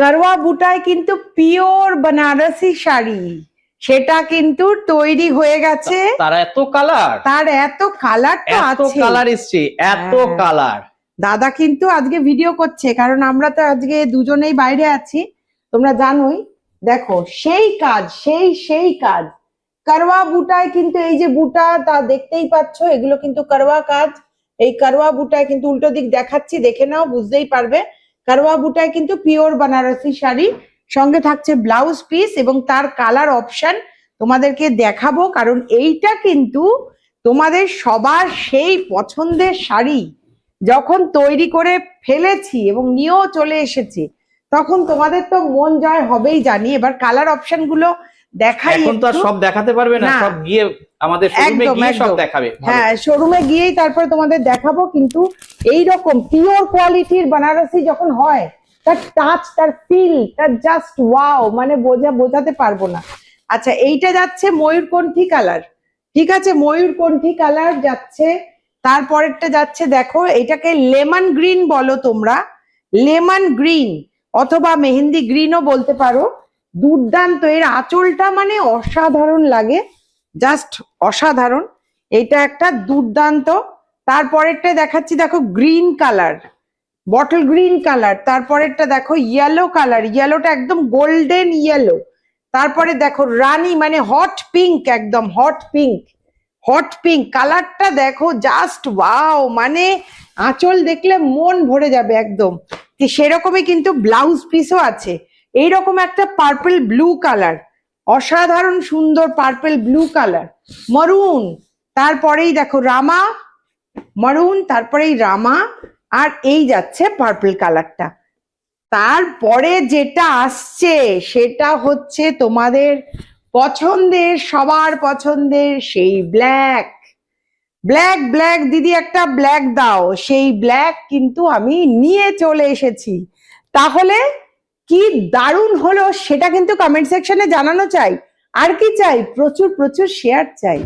করওয়া বুটায় কিন্তু পিওর বেনারসি শাড়ি, সেটা কিন্তু তৈরি হয়ে গেছে। তার এত কালার, তার এত কালার তো এত আছে, কালার এসছে, এত কালার। দাদা কিন্তু আজকে ভিডিও করছে, কারণ আমরা তো আজকে দুজনেই বাইরে আছি, তোমরা জানোই। দেখো সেই কাজ, সেই কাজ করওয়া বুটায় কিন্তু, এই যে বুটা তা দেখতেই পাচ্ছ, এগুলো কিন্তু করওয়া কাজ। এই করওয়া বুটায় কিন্তু উল্টো দিক দেখাচ্ছি, দেখে নাও, বুঝতেই পারবে। করওয়া বুটায় কিন্তু পিওর বেনারসি শাড়ি, সঙ্গে থাকছে ব্লাউজ পিস এবং তার কালার অপশন তোমাদেরকে দেখাবো, কারণ এইটা কিন্তু তোমাদের সবার সেই পছন্দের শাড়ি। যখন তৈরি করে ফেলেছি এবং নিয়েও চলে এসেছি, তখন তোমাদের তো মন জয় হবেই জানি। এবার কালার অপশন গুলো দেখাই। এখন তো আর সব দেখাতে পারবে না, সব গিয়ে আমাদের শোরুমে গিয়ে সব দেখাবে। হ্যাঁ, শোরুমে গিয়েই তারপরে তোমাদের দেখাবো। কিন্তু এই রকম পিওর কোয়ালিটির বেনারসি যখন হয়, তার টাচ, তার ফিল, তার জাস্ট ওয়াও, মানে বোঝাতে পারবো না। আচ্ছা, এইটা যাচ্ছে ময়ূরকণ্ঠী কালার, ঠিক আছে, ময়ূরকণ্ঠী কালার যাচ্ছে। তারপরেরটা যাচ্ছে, দেখো এটাকে লেমন গ্রিন বলো তোমরা, লেমন গ্রিন অথবা মেহেন্দি গ্রিনও বলতে পারো। দুর্দান্ত, এর আঁচলটা মানে অসাধারণ লাগে, জাস্ট অসাধারণ। এটা একটা দুর্দান্ত। তারপরেরটা দেখাচ্ছি, দেখো green colour, bottle green colour. তারপরেরটা দেখো ইয়েলো কালার, ইয়েলোটা একদম গোল্ডেন ইয়েলো। তারপরে দেখো রানী, মানে হট পিঙ্ক, একদম হট পিঙ্ক, হট পিঙ্ক কালারটা দেখো, জাস্ট ওয়াও, মানে আঁচল দেখলে মন ভরে যাবে একদম। সেরকমই কিন্তু ব্লাউজ পিসও আছে, এইরকম একটা পার্পল ব্লু কালার, অসাধারণ সুন্দর পার্পল ব্লু কালার, মারুন। তারপরেই দেখো রামা, মারুন, তারপরেই রামা, আর এই যাচ্ছে পার্পল কালারটা। তারপরে যেটা আসছে সেটা হচ্ছে তোমাদের পছন্দের, সবার পছন্দের সেই ব্ল্যাক। ব্ল্যাক ব্ল্যাক দিদি, একটা ব্ল্যাক দাও। সেই ব্ল্যাক কিন্তু আমি নিয়ে চলে এসেছি। তাহলে কি দারুণ হলো সেটা কিন্তু কমেন্ট সেকশনে জানানো চাই। আর কি চাই? প্রচুর প্রচুর শেয়ার চাই।